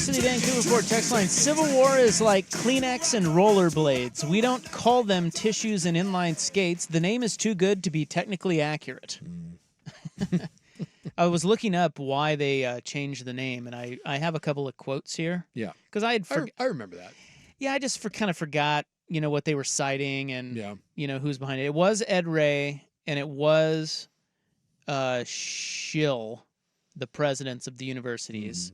City Vancouver Fort text line. Civil War is like Kleenex and rollerblades. We don't call them tissues and inline skates. The name is too good to be technically accurate. I was looking up why they changed the name, and I have a couple of quotes here. Yeah. Because I remember that. Yeah, I just kind of forgot, what they were citing and, Yeah. who's behind it. It was Ed Ray, and it was Schill, the presidents of the universities.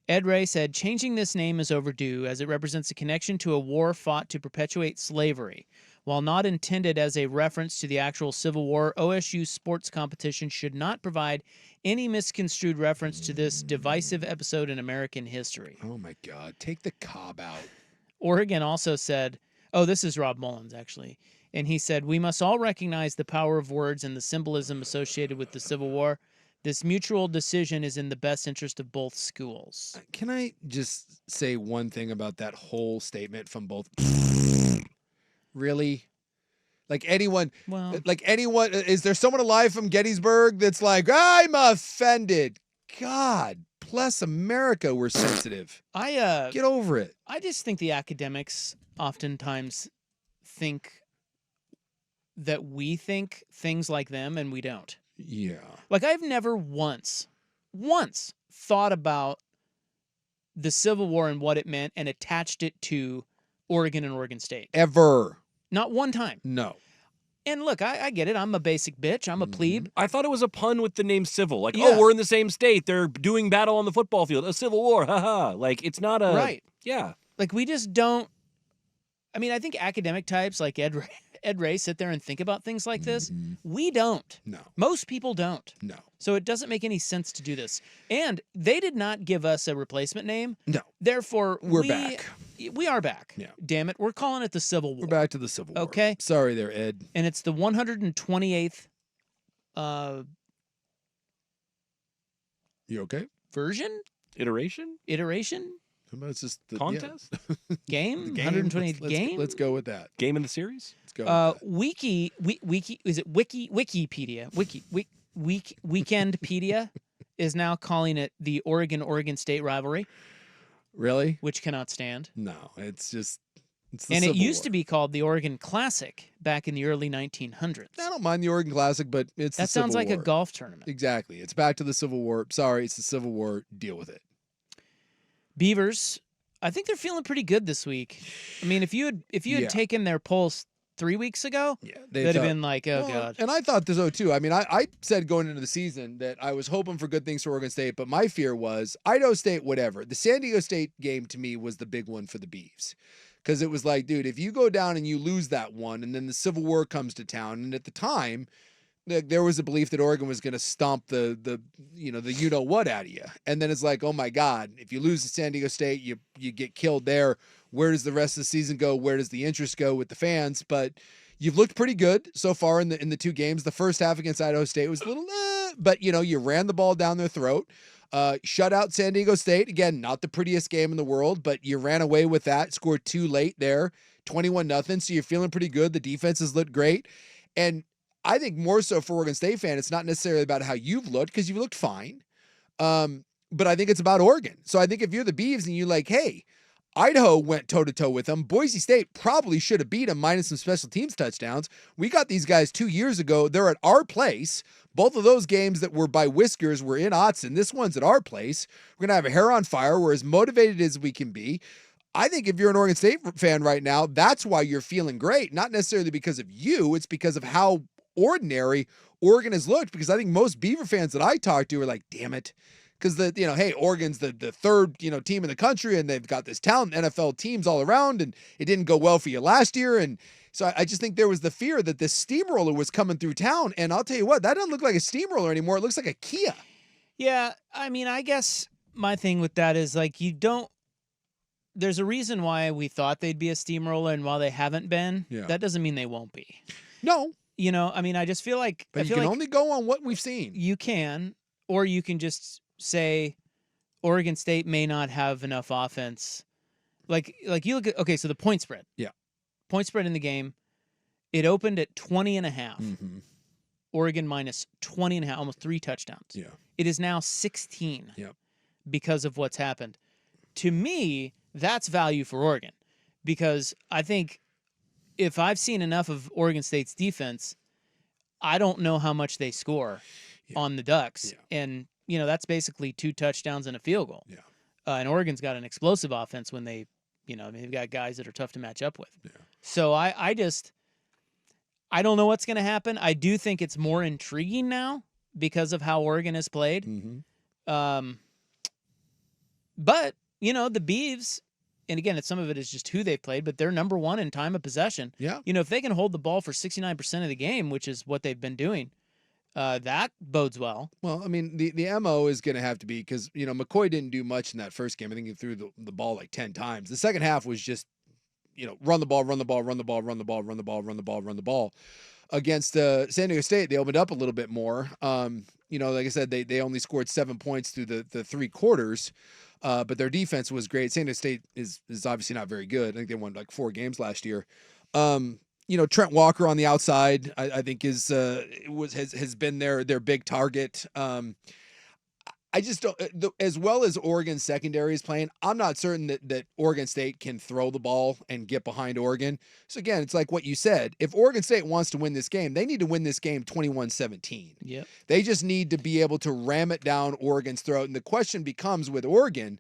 Ed Ray said, changing this name is overdue as it represents a connection to a war fought to perpetuate slavery. While not intended as a reference to the actual Civil War, OSU sports competition should not provide any misconstrued reference to this divisive episode in American history. Oh, my God. Take the cob out. Oregon also said, this is Rob Mullins, actually. And he said, we must all recognize the power of words and the symbolism associated with the Civil War. This mutual decision is in the best interest of both schools. Can I just say one thing about that whole statement from both? Really? Like anyone, is there someone alive from Gettysburg that's like, I'm offended? God bless America, we're sensitive. Get over it. I just think the academics oftentimes think that we think things like them and we don't. Yeah. Like I've never once thought about the Civil War and what it meant and attached it to Oregon and Oregon State. Ever. Not one time. No. And look, I get it. I'm a basic bitch. I'm a plebe. I thought it was a pun with the name civil. Like, we're in the same state. They're doing battle on the football field. A civil war. Haha. Like, it's not a... Right. Yeah. Like, we just don't... I mean, I think academic types like Ed Ray sit there and think about things like this. We don't. No. Most people don't. No. So it doesn't make any sense to do this. And they did not give us a replacement name. No. Therefore, we're back. We are back. Yeah. Damn it. We're calling it the Civil War. We're back to the Civil War. Okay. Sorry there, Ed. And it's the 128th You okay? version? Iteration? How about it's just the Contest? Game? The game? 128th game? Let's go with that. Game in the series? Let's go with that. Wikendpedia is now calling it the Oregon State rivalry. Really? Which cannot stand. No, it's the and Civil it used War. to be called the Oregon Classic back in the early 1900s. I don't mind the Oregon Classic, but it's that the Civil sounds like War. a golf tournament. Exactly. It's back to the Civil War. Sorry, it's the Civil War. Deal with it. Beavers, I think they're feeling pretty good this week. I mean, if you had taken their pulse 3 weeks ago, they'd have been like, God. And I thought so too. I mean, I said going into the season that I was hoping for good things for Oregon State, but my fear was Idaho State, whatever. The San Diego State game to me was the big one for the Beavs. Because it was like, dude, if you go down and you lose that one, and then the Civil War comes to town, and at the time, there was a belief that Oregon was going to stomp the you-know-what out of you. And then it's like, oh, my God, if you lose to San Diego State, you get killed there. Where does the rest of the season go? Where does the interest go with the fans? But you've looked pretty good so far in the two games. The first half against Idaho State was a little, but, you ran the ball down their throat. Shut out San Diego State. Again, not the prettiest game in the world, but you ran away with that. Scored 2 late there, 21-0. So you're feeling pretty good. The defense has looked great. And I think more so for Oregon State fan, it's not necessarily about how you've looked, because you've looked fine. But I think it's about Oregon. So I think if you're the Beavs and you're like, hey, Idaho went toe-to-toe with them. Boise State probably should have beat them minus some special teams touchdowns. We got these guys 2 years ago. They're at our place. Both of those games that were by whiskers were in Autzen. This one's at our place. We're going to have a hair on fire. We're as motivated as we can be. I think if you're an Oregon State fan right now, that's why you're feeling great. Not necessarily because of you. It's because of how ordinary Oregon has looked, because I think most Beaver fans that I talk to are like, damn it. Because hey, Oregon's the third, team in the country, and they've got this talent NFL teams all around, and it didn't go well for you last year. And so I just think there was the fear that this steamroller was coming through town. And I'll tell you what, that doesn't look like a steamroller anymore. It looks like a Kia. Yeah. I mean, I guess my thing with that is like, there's a reason why we thought they'd be a steamroller, and while they haven't been, that doesn't mean they won't be. No. I mean, I just feel like... But you can only go on what we've seen. You can, or you can just say Oregon State may not have enough offense. Like you look at... Okay, so the point spread. Yeah. Point spread in the game, it opened at 20.5. Mm-hmm. Oregon minus 20.5, almost 3 touchdowns. Yeah. It is now 16. Yep. Because of what's happened. to me, that's value for Oregon, because I think if I've seen enough of Oregon State's defense, I don't know how much they score on the Ducks. Yeah. And, that's basically 2 touchdowns and a field goal. Yeah. And Oregon's got an explosive offense when they've got guys that are tough to match up with. Yeah. So I don't know what's going to happen. I do think it's more intriguing now because of how Oregon has played. Mm-hmm. But, the Beavs, and again, some of it is just who they've played, but they're number 1 in time of possession. Yeah. If they can hold the ball for 69% of the game, which is what they've been doing, that bodes well. Well, I mean, the MO is going to have to be, because, McCoy didn't do much in that first game. I think he threw the ball like 10 times. The second half was just, run the ball, run the ball, run the ball, run the ball, run the ball, run the ball, run the ball. Against San Diego State, they opened up a little bit more. Like I said, they only scored 7 points through the 3 quarters, but their defense was great. San Diego State is obviously not very good. I think they won like 4 games last year. Trent Walker on the outside, I think has been their big target. I just don't, as well as Oregon's secondary is playing, I'm not certain that Oregon State can throw the ball and get behind Oregon. So again, it's like what you said. If Oregon State wants to win this game, they need to win this game 21-17. Yep. They just need to be able to ram it down Oregon's throat. And the question becomes with Oregon,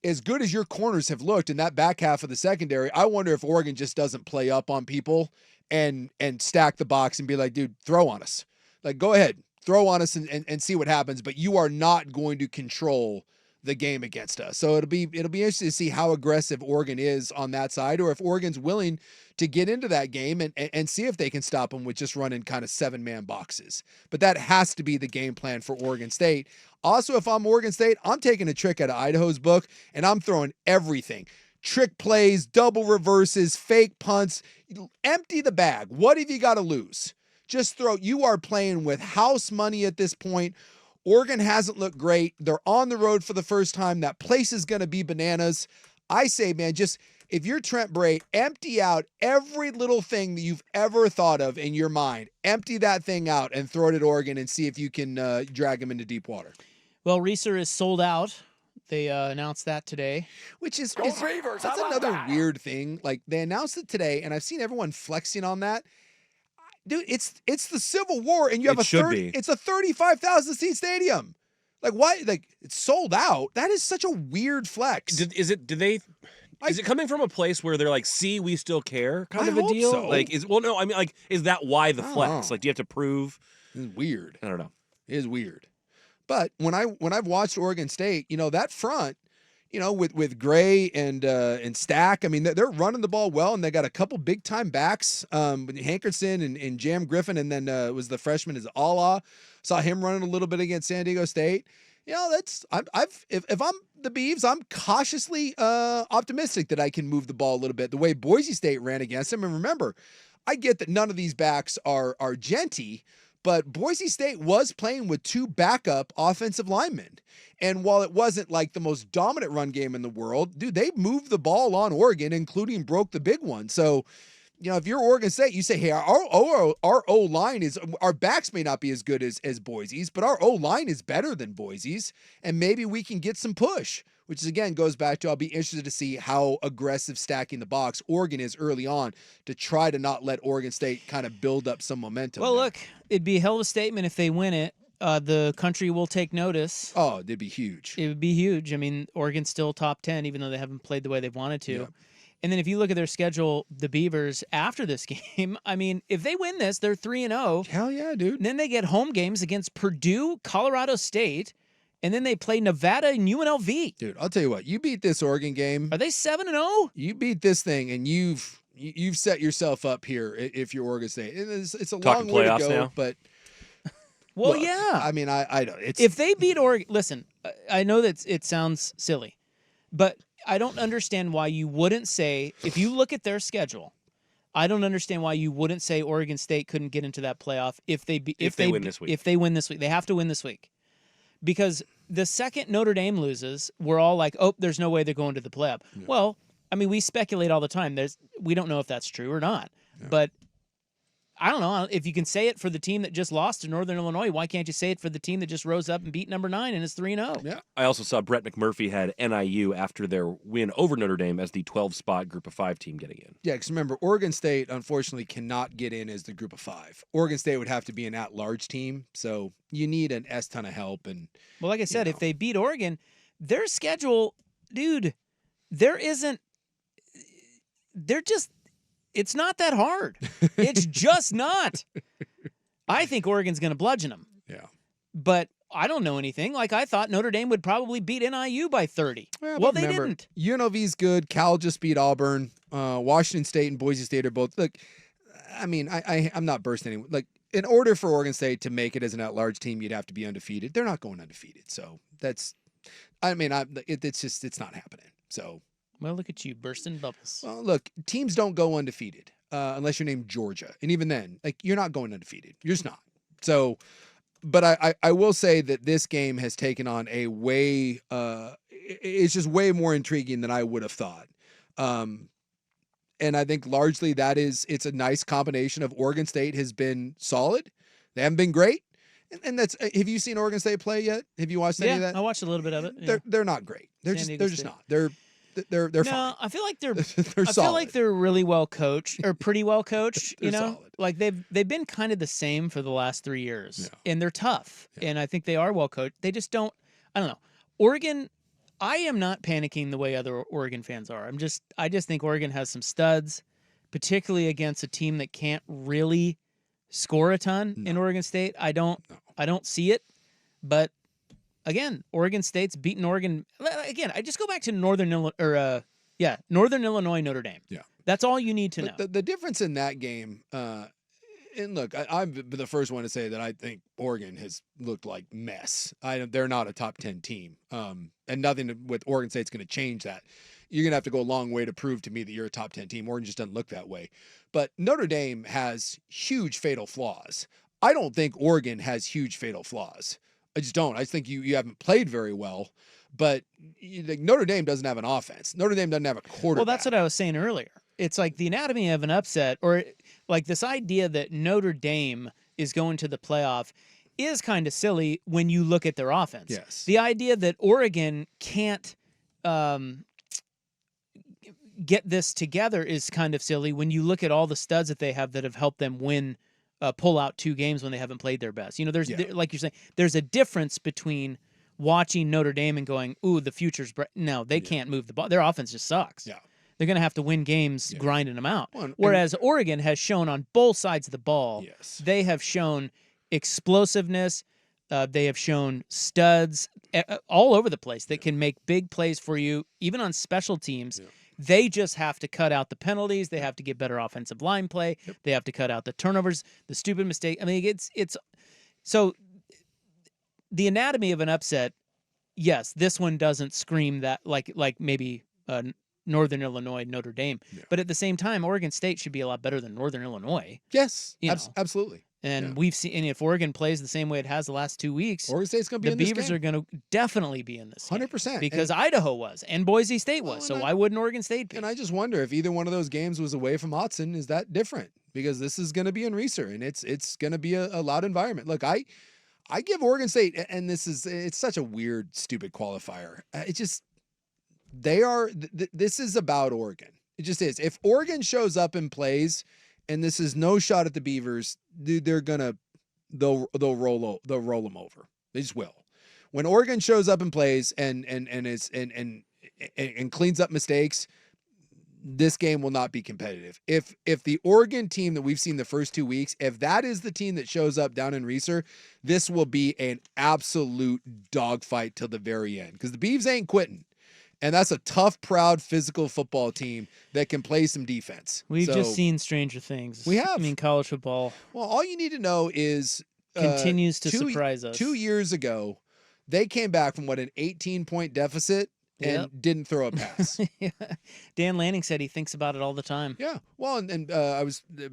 as good as your corners have looked in that back half of the secondary, I wonder if Oregon just doesn't play up on people and stack the box and be like, dude, throw on us. Like, go ahead. Throw on us and see what happens, but you are not going to control the game against us. So it'll be interesting to see how aggressive Oregon is on that side, or if Oregon's willing to get into that game and see if they can stop them with just running kind of 7-man boxes. But that has to be the game plan for Oregon State. Also, if I'm Oregon State, I'm taking a trick out of Idaho's book, and I'm throwing everything. Trick plays, double reverses, fake punts. Empty the bag. What have you got to lose? Just throw. You are playing with house money at this point. Oregon hasn't looked great. They're on the road for the first time. That place is going to be bananas. I say, man, just if you're Trent Bray, empty out every little thing that you've ever thought of in your mind. Empty that thing out and throw it at Oregon and see if you can drag them into deep water. Well, Reeser is sold out. They announced that today. Which is that's another weird thing. Like, they announced it today, and I've seen everyone flexing on that. Dude, it's the Civil War, and you have it's a 35,000 seat stadium. Like, why? Like, it's sold out. That is such a weird flex. Is it coming from a place where they're like, see, we still care kind of a deal? So. Like, is that why the flex? Like, do you have to prove? It's weird. I don't know. It is weird. But when I've watched Oregon State, that front, with Gray and Stack, I mean, they're running the ball well, and they got a couple big time backs, Hankerson and Jam Griffin, and then was the freshman is Allah. Saw him running a little bit against San Diego State. If I'm the Beavs, I'm cautiously optimistic that I can move the ball a little bit. The way Boise State ran against them, and remember, I get that none of these backs are genty. But Boise State was playing with 2 backup offensive linemen. And while it wasn't like the most dominant run game in the world, dude, they moved the ball on Oregon, including broke the big one. So, if you're Oregon State, you say, hey, our O-line is, our backs may not be as good as Boise's, but our O-line is better than Boise's. And maybe we can get some push, which is, again, goes back to, I'll be interested to see how aggressive stacking the box Oregon is early on to try to not let Oregon State kind of build up some momentum. Well, there. look, it'd be a hell of a statement if they win it. The country will take notice. Oh, it'd be huge. It would be huge. I mean, Oregon's still top 10, even though they haven't played the way they've wanted to. Yeah. And then if you look at their schedule, the Beavers, after this game, I mean, if they win this, they're 3-0. Hell yeah, dude. And then they get home games against Purdue, Colorado State, and then they play Nevada and UNLV. Dude, I'll tell you what. You beat this Oregon game. Are they 7-0? You beat this thing, and you've set yourself up here if you're Oregon State. It's a Talking long way to go, now. but Well, look, yeah. I mean, I don't. If they beat Oregon, listen, I know that it sounds silly, but I don't understand why you wouldn't say, if you look at their schedule, I don't understand why you wouldn't say Oregon State couldn't get into that playoff if they win this week. If they win this week, they have to win this week, because the second Notre Dame loses, we're all like, oh, there's no way they're going to the playoff. Yeah. Well, I mean, we speculate all the time. We don't know if that's true or not, but I don't know if you can say it for the team that just lost to Northern Illinois. Why can't you say it for the team that just rose up and beat number 9 and is 3-0? Yeah. I also saw Brett McMurphy had NIU after their win over Notre Dame as the 12-spot Group of 5 team getting in. Yeah, because remember, Oregon State unfortunately cannot get in as the Group of 5. Oregon State would have to be an at-large team, so you need an S ton of help. And well, like I said, if they beat Oregon, their schedule, dude, it's not that hard. It's just not. I think Oregon's going to bludgeon them. Yeah. But I don't know anything. Like, I thought Notre Dame would probably beat NIU by 30. Well, they didn't. UNLV's good. Cal just beat Auburn. Washington State and Boise State are both. Look, I mean, I'm not bursting anyone. Like, in order for Oregon State to make it as an at-large team, you'd have to be undefeated. They're not going undefeated. So that's, I mean, it's not happening. So. Well, look at you bursting bubbles. Well, look, teams don't go undefeated unless you're named Georgia. And even then, like, you're not going undefeated. You're just not. So, but I will say that this game has taken on a way, it's just way more intriguing than I would have thought. And I think largely it's a nice combination of Oregon State has been solid. They haven't been great. And that's, have you seen Oregon State play yet? Have you watched any of that? I watched a little bit of it. Yeah. They're not great. They're just not. They're fine. I feel like they're they're I solid. feel like they're really well coached or pretty well coached, you know? Solid. Like they've been kind of the same for the last 3 years. Yeah. And they're tough. Yeah. And I think they are well coached. They just don't, I don't know. Oregon, I am not panicking the way other Oregon fans are. I just think Oregon has some studs, particularly against a team that can't really score a ton in Oregon State. I don't see it. But again, Oregon State's beaten Oregon. Again, I just go back to Northern Illinois, Notre Dame. Yeah. That's all you need to know. The difference in that game, and look, I'm the first one to say that I think Oregon has looked like mess. They're not a top 10 team, and nothing with Oregon State's going to change that. You're going to have to go a long way to prove to me that you're a top 10 team. Oregon just doesn't look that way. But Notre Dame has huge fatal flaws. I don't think Oregon has huge fatal flaws. I just don't. I just think you haven't played very well. But Notre Dame doesn't have an offense. Notre Dame doesn't have a quarterback. Well, that's what I was saying earlier. It's like the anatomy of an upset, or like this idea that Notre Dame is going to the playoff is kind of silly when you look at their offense. Yes. The idea that Oregon can't get this together is kind of silly when you look at all the studs that they have that have helped them win, pull out 2 games when they haven't played their best. You know, like you're saying, there's a difference between watching Notre Dame and going, ooh, the future's bright. No, they can't move the ball. Their offense just sucks. Yeah. They're going to have to win games grinding them out. Well, Whereas Oregon has shown on both sides of the ball, they have shown explosiveness. They have shown studs all over the place that can make big plays for you, even on special teams. Yeah. They just have to cut out the penalties. They have to get better offensive line play. Yep. They have to cut out the turnovers, the stupid mistake. I mean, it's so the anatomy of an upset. Yes, this one doesn't scream that like maybe Northern Illinois, Notre Dame, but at the same time, Oregon State should be a lot better than Northern Illinois. Yes, absolutely. And we've seen, and if Oregon plays the same way it has the last 2 weeks, Oregon State's going to be in this game. The Beavers are going to definitely be in this 100%. Because Idaho was, and Boise State was, so why wouldn't Oregon State be? And I just wonder if either one of those games was away from Autzen, is that different? Because this is going to be in Reser, and it's going to be a loud environment. Look, I give Oregon State, and it's such a weird, stupid qualifier. This is about Oregon. It just is. If Oregon shows up and plays, and this is no shot at the Beavers, dude, they'll roll them over. They just will. When Oregon shows up and plays and cleans up mistakes, this game will not be competitive. If the Oregon team that we've seen the first 2 weeks, if that is the team that shows up down in Reser, this will be an absolute dogfight till the very end, because the Beavs ain't quitting. And that's a tough, proud, physical football team that can play some defense. We've just seen stranger things. We have. I mean, college football. Well, all you need to know is continues to surprise us. 2 years ago, they came back from an 18-point deficit and didn't throw a pass. Dan Lanning said he thinks about it all the time. Yeah. Well, and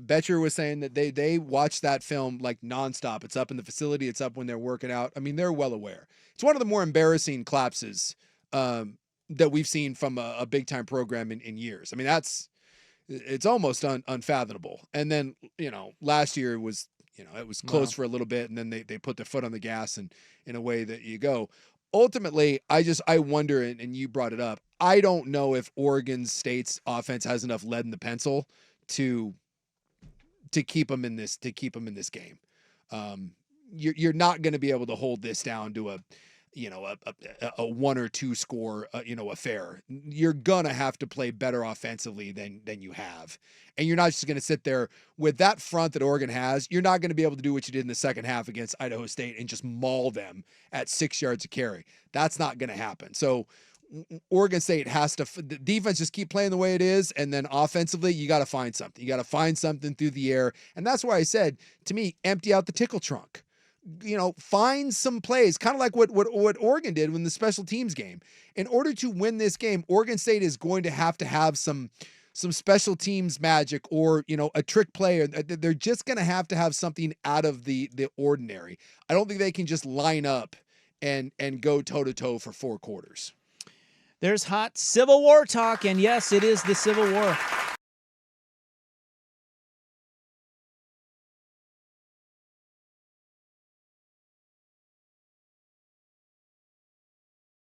Betcher was saying that they watch that film like nonstop. It's up in the facility. It's up when they're working out. I mean, they're well aware. It's one of the more embarrassing collapses that we've seen from a big time program in years. I mean, It's almost unfathomable. And then, last year was, it was close for a little bit, and then they put their foot on the gas and in a way that you go. Ultimately, I wonder, and you brought it up, I don't know if Oregon State's offense has enough lead in the pencil to keep them in this game. You're not going to be able to hold this down to a 1 or 2 score, affair. You're going to have to play better offensively than you have. And you're not just going to sit there with that front that Oregon has. You're not going to be able to do what you did in the second half against Idaho State and just maul them at 6 yards of carry. That's not going to happen. So Oregon State has to, the defense just keep playing the way it is. And then offensively, you got to find something. You got to find something through the air. And that's why I said, to me, empty out the tickle trunk. Find some plays, kind of like what Oregon did in the special teams game. In order to win this game, Oregon State is going to have some special teams magic, or, a trick play. They're just going to have something out of the ordinary. I don't think they can just line up and go toe-to-toe for 4 quarters. There's hot Civil War talk, and yes, it is the Civil War.